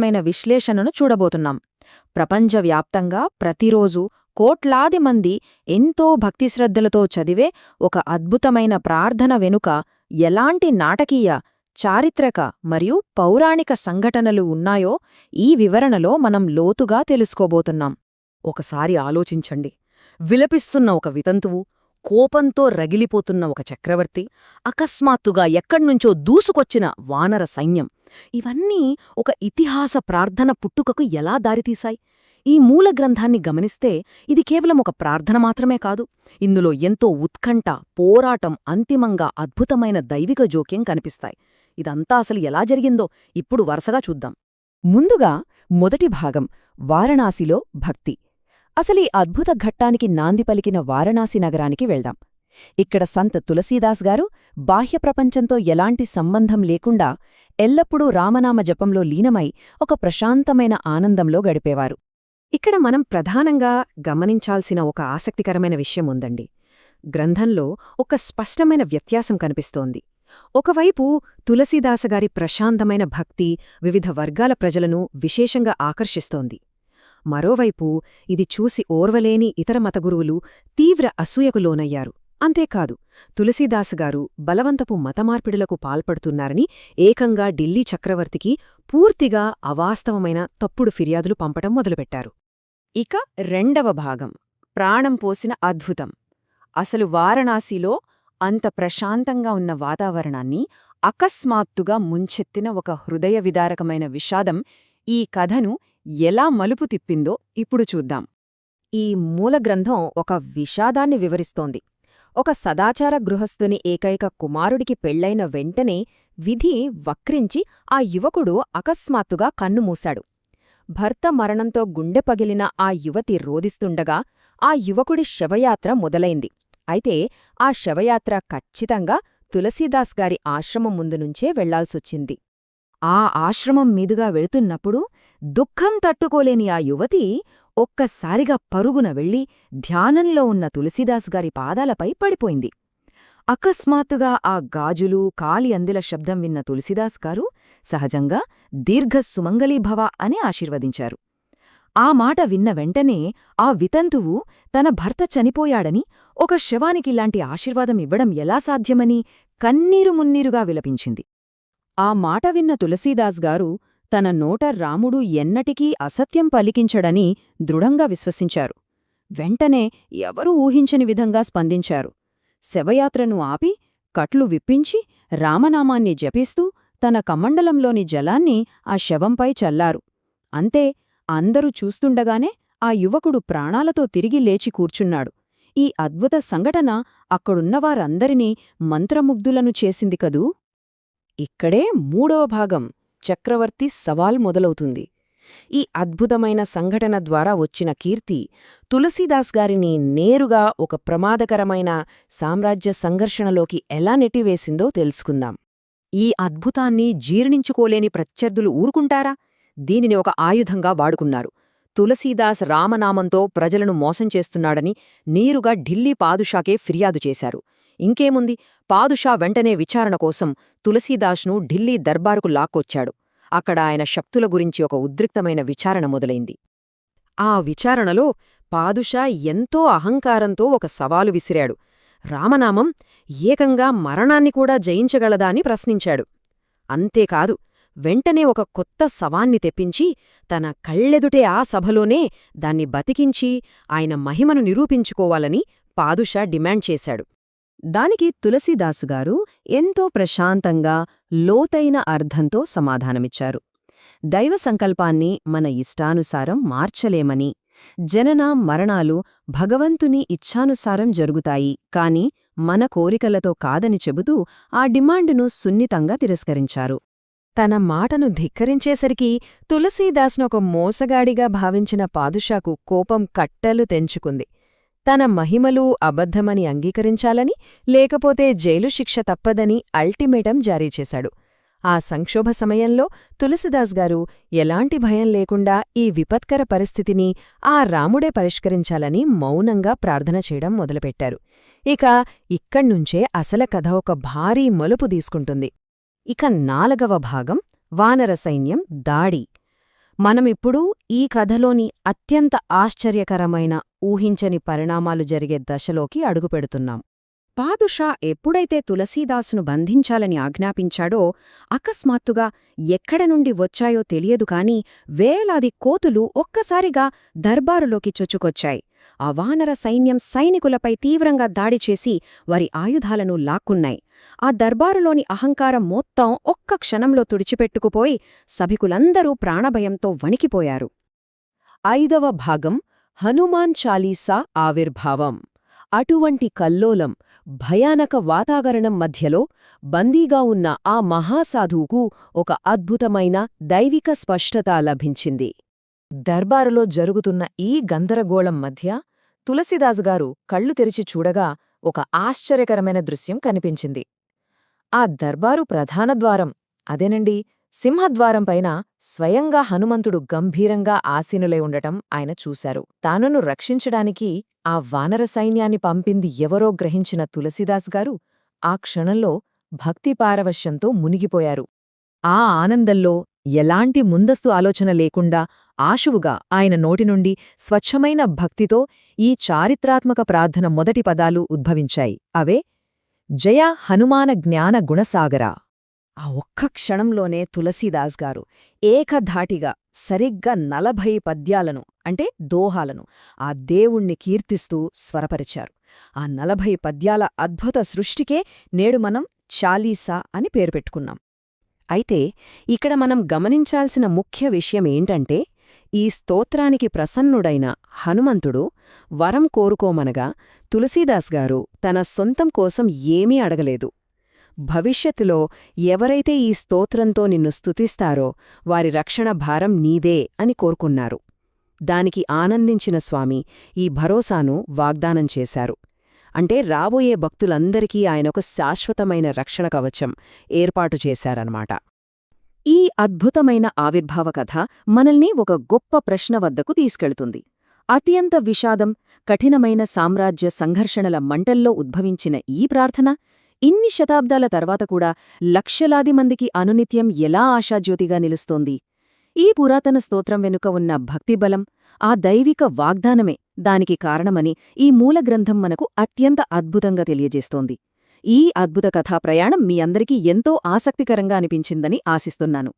మైన విశ్లేషణను చూడబోతున్నాం. ప్రపంచవ్యాప్తంగా ప్రతిరోజూ కోట్లాది మంది ఎంతో భక్తిశ్రద్ధలతో చదివే ఒక అద్భుతమైన ప్రార్థన వెనుక ఎలాంటి నాటకీయ, చారిత్రక మరియు పౌరాణిక సంఘటనలు ఉన్నాయో ఈ వివరణలో మనం లోతుగా తెలుసుకోబోతున్నాం. ఒకసారి ఆలోచించండి. విలపిస్తున్న ఒక వితంతువు, కోపంతో రగిలిపోతున్న ఒక చక్రవర్తి, అకస్మాత్తుగా ఎక్కడ్నుంచో దూసుకొచ్చిన వానర సైన్యం, ఇవన్నీ ఒక ఇతిహాస ప్రార్థన పుట్టుకకు ఎలా దారితీశాయి? ఈ మూల గ్రంథాన్ని గమనిస్తే ఇది కేవలం ఒక ప్రార్థన మాత్రమే కాదు. ఇందులో ఎంతో ఉత్కంఠ, పోరాటం, అంతిమంగా అద్భుతమైన దైవిక జోక్యం కనిపిస్తాయి. ఇదంతా అసలు ఎలా జరిగిందో ఇప్పుడు వరుసగా చూద్దాం. ముందుగా మొదటి భాగం, వారణాసిలో భక్తి. అసలీ అద్భుత ఘట్టానికి నాంది పలికిన వారణాసి నగరానికి వెళ్దాం. ఇక్కడ సంత్ తులసీదాస్ గారు బాహ్య ప్రపంచంతో ఎలాంటి సంబంధం లేకుండా ఎల్లప్పుడూ రామనామ జపంలో లీనమై ఒక ప్రశాంతమైన ఆనందంలో గడిపేవారు. ఇక్కడ మనం ప్రధానంగా గమనించాల్సిన ఒక ఆసక్తికరమైన విషయం ఉందండి. గ్రంథంలో ఒక స్పష్టమైన వ్యత్యాసం కనిపిస్తోంది. ఒకవైపు తులసీదాసగారి ప్రశాంతమైన భక్తి వివిధ వర్గాల ప్రజలను విశేషంగా ఆకర్షిస్తోంది. మరోవైపు ఇది చూసి ఓర్వలేని ఇతర మతగురువులు తీవ్ర అసూయకు లోనయ్యారు. అంతేకాదు, తులసీదాసగారు బలవంతపు మతమార్పిడులకు పాల్పడుతున్నారని ఏకంగా ఢిల్లీ చక్రవర్తికి పూర్తిగా అవాస్తవమైన తప్పుడు ఫిర్యాదులు పంపటం మొదలుపెట్టారు. ఇక రెండవ భాగం, ప్రాణం పోసిన అద్భుతం. అసలు వారణాసిలో అంత ప్రశాంతంగా ఉన్న వాతావరణాన్ని అకస్మాత్తుగా ముంచెత్తిన ఒక హృదయ విదారకమైన విషాదం ఈ కథను ఎలా మలుపు తిప్పిందో ఇప్పుడు చూద్దాం. ఈ మూలగ్రంథం ఒక విషాదాన్ని వివరిస్తోంది. ఒక సదాచార గృహస్థుని ఏకైక కుమారుడికి పెళ్లైన వెంటనే విధి వక్రించి ఆ యువకుడు అకస్మాత్తుగా కన్నుమూశాడు. భర్త మరణంతో గుండె పగిలిన ఆ యువతి రోదిస్తుండగా ఆ యువకుడి శవయాత్ర మొదలైంది. అయితే ఆ శవయాత్ర ఖచ్చితంగా తులసీదాస్ గారి ఆశ్రమం ముందునుంచే వెళ్లాల్సొచ్చింది. ఆ ఆశ్రమం మీదుగా వెళుతున్నప్పుడు దుఃఖం తట్టుకోలేని ఆ యువతి ఒక్కసారిగా పరుగున వెళ్లి ధ్యానంలో ఉన్న తులసీదాస్ గారి పాదాలపై పడిపోయింది. అకస్మాత్తుగా ఆ గాజులు, కాలి అందిల శబ్దం విన్న తులసీదాస్ గారు సహజంగా దీర్ఘసుమంగళీభవ అని ఆశీర్వదించారు. ఆ మాట విన్న వెంటనే ఆ వితంతువు తన భర్త చనిపోయాడని, ఒక శవానికిలాంటి ఆశీర్వాదం ఇవ్వడం ఎలా సాధ్యమని కన్నీరు మున్నీరుగా విలపించింది. ఆ మాట విన్న తులసీదాస్ గారు తన నోట రాముడు ఎన్నటికీ అసత్యం పలికించడని దృఢంగా విశ్వసించారు. వెంటనే ఎవరూ ఊహించని విధంగా స్పందించారు. శవయాత్రను ఆపి, కట్లు విప్పించి, రామనామాన్ని జపిస్తూ తన కమండలంలోని జలాన్ని ఆ శవంపై చల్లారు. అంతే, అందరూ చూస్తుండగానే ఆ యువకుడు ప్రాణాలతో తిరిగి లేచి కూర్చున్నాడు. ఈ అద్భుత సంఘటన అక్కడున్నవారందరినీ మంత్రముగ్ధులను చేసింది కదూ. ఇక్కడే మూడవ భాగం, చక్రవర్తి సవాల్ మొదలవుతుంది. ఈ అద్భుతమైన సంఘటన ద్వారా వచ్చిన కీర్తి తులసీదాస్ గారిని నేరుగా ఒక ప్రమాదకరమైన సామ్రాజ్య సంఘర్షణలోకి ఎలా నెట్టివేసిందో తెలుసుకుందాం. ఈ అద్భుతాన్ని జీర్ణించుకోలేని ప్రత్యర్థులు ఊరుకుంటారా? దీనిని ఒక ఆయుధంగా వాడుకున్నారు. తులసీదాస్ రామనామంతో ప్రజలను మోసం చేస్తున్నాడని నేరుగా ఢిల్లీ పాదుషాకే ఫిర్యాదు చేశారు. ఇంకేముంది, పాదుషా వెంటనే విచారణ కోసం తులసీదాస్ను ఢిల్లీ దర్బారుకు లాక్కొచ్చాడు. అక్కడ ఆయన శక్తుల గురించి ఒక ఉద్రిక్తమైన విచారణ మొదలైంది. ఆ విచారణలో పాదుషా ఎంతో అహంకారంతో ఒక సవాలు విసిరాడు. రామనామం ఏకంగా మరణాన్ని కూడా జయించగలదా అని ప్రశ్నించాడు. అంతేకాదు, వెంటనే ఒక కొత్త శవాన్ని తెప్పించి తన కళ్ళెదుటే ఆ సభలోనే దాన్ని బతికించి ఆయన మహిమను నిరూపించుకోవాలని పాదుషా డిమాండ్ చేశాడు. దానికి తులసీదాసుగారు ఎంతో ప్రశాంతంగా, లోతైన అర్థంతో సమాధానమిచ్చారు. దైవ సంకల్పాన్ని మన ఇష్టానుసారం మార్చలేమని, జనన మరణాలు భగవంతుని ఇచ్ఛానుసారం జరుగుతాయి, కాని మన కోరికలతో కాదని చెబుతూ ఆ డిమాండును సున్నితంగా తిరస్కరించారు. తన మాటను ధిక్కరించేసరికి తులసీదాస్నొక మోసగాడిగా భావించిన పాదుషాకు కోపం కట్టలు తెంచుకుంది. తన మహిమలు అబద్ధమని అంగీకరించాలని, లేకపోతే జైలు శిక్ష తప్పదని అల్టిమేటం జారీ చేశాడు. ఆ సంక్షోభ సమయంలో తులసీదాస్ గారు ఎలాంటి భయం లేకుండా ఈ విపత్కర పరిస్థితిని ఆ రాముడే పరిష్కరించాలని మౌనంగా ప్రార్థన చేయడం మొదలుపెట్టారు. ఇక ఇక్కడ్నుంచే అసల కథ ఒక భారీ మలుపు తీసుకుంటుంది. ఇక 4వ భాగం, వానర సైన్యం దాడి. మనమిప్పుడు ఈ కథలోని అత్యంత ఆశ్చర్యకరమైన ఊహించని పరిణామాలు జరిగే దశలోకి అడుగుపెడుతున్నాం. పాదుషా ఎప్పుడైతే తులసీదాసును బంధించాలని ఆజ్ఞాపించాడో అకస్మాత్తుగా ఎక్కడ నుండి వచ్చాయో తెలియదు కాని వేలాది కోతులు ఒక్కసారిగా దర్బారులోకి చొచ్చుకొచ్చాయి. ఆ వానర సైన్యం సైనికులపై తీవ్రంగా దాడిచేసి వారి ఆయుధాలను లాక్కున్నాయి. ఆ దర్బారులోని అహంకారం మొత్తం ఒక్క క్షణంలో తుడిచిపెట్టుకుపోయి సభికులందరూ ప్రాణభయంతో వణికిపోయారు. 5వ భాగం హనుమాన్ చాలీసా ఆవిర్భావం. అటువంటి కల్లోలం, భయానక వాతావరణం మధ్యలో బందీగా ఉన్న ఆ మహాసాధువుకు ఒక అద్భుతమైన దైవిక స్పష్టత లభించింది. దర్బారులో జరుగుతున్న ఈ గందరగోళం మధ్య తులసీదాసుగారు కళ్ళు తెరిచి చూడగా ఒక ఆశ్చర్యకరమైన దృశ్యం కనిపించింది. ఆ దర్బారు ప్రధాన ద్వారం, అదేనండి సింహద్వారంపైన స్వయంగా హనుమంతుడు గంభీరంగా ఆసీనులై ఉండటం ఆయన చూశారు. తానును రక్షించడానికి ఆ వానర సైన్యాన్ని పంపింది ఎవరో గ్రహించిన తులసీదాసుగారు ఆ క్షణంలో భక్తిపారవశ్యంతో మునిగిపోయారు. ఆ ఆనందంలో ఎలాంటి ముందస్తు ఆలోచన లేకుండా ఆశువుగా ఆయన నోటి నుండి స్వచ్ఛమైన భక్తితో ఈ చారిత్రాత్మక ప్రార్థన మొదటి పదాలు ఉద్భవించాయి. అవే జయ హనుమాన జ్ఞాన గుణసాగరా. ఆ ఒక్క క్షణంలోనే తులసీదాస్ గారు ఏకధాటిగా సరిగ్గా 40 పద్యాలను అంటే దోహాలను ఆ దేవుణ్ణి కీర్తిస్తూ స్వరపరిచారు. ఆ 40 పద్యాల అద్భుత సృష్టికే నేడు మనం చాలీసా అని పేరు పెట్టుకున్నాం. అయితే ఇక్కడ మనం గమనించాల్సిన ముఖ్య విషయమేంటంటే ఈ స్తోత్రానికి ప్రసన్నుడైన హనుమంతుడు వరం కోరుకోమనగా తులసీదాస్ గారు తన సొంతం కోసం ఏమీ అడగలేదు. భవిష్యత్తులో ఎవరైతే ఈ స్తోత్రంతో నిన్ను స్తుతిస్తారో వారి రక్షణ భారం నీదే అని కోరుకున్నారు. దానికి ఆనందించిన స్వామి ఈ భరోసాను వాగ్దానం చేశారు. అంటే రాబోయే భక్తులందరికీ ఆయనొక శాశ్వతమైన రక్షణ కవచం ఏర్పాటు చేశారన్నమాట. ఈ అద్భుతమైన ఆవిర్భావ కథ మనల్ని ఒక గొప్ప ప్రశ్న వద్దకు తీసుకెళ్తుంది. అత్యంత విషాదం, కఠినమైన సామ్రాజ్య సంఘర్షణల మంటల్లో ఉద్భవించిన ఈ ప్రార్థన ఇన్ని శతాబ్దాల తర్వాత కూడా లక్షలాది మందికి అనునిత్యం ఎలా ఆశాజ్యోతిగా నిలుస్తోంది? ఈ పురాతన స్తోత్రం వెనుక ఉన్న భక్తిబలం, ఆ దైవిక వాగ్దానమే దానికి కారణమని ఈ మూలగ్రంథం మనకు అత్యంత అద్భుతంగా తెలియజేస్తోంది. ఈ అద్భుత కథా ప్రయాణం మీ అందరికీ ఎంతో ఆసక్తికరంగా అనిపించిందని ఆశిస్తున్నాను.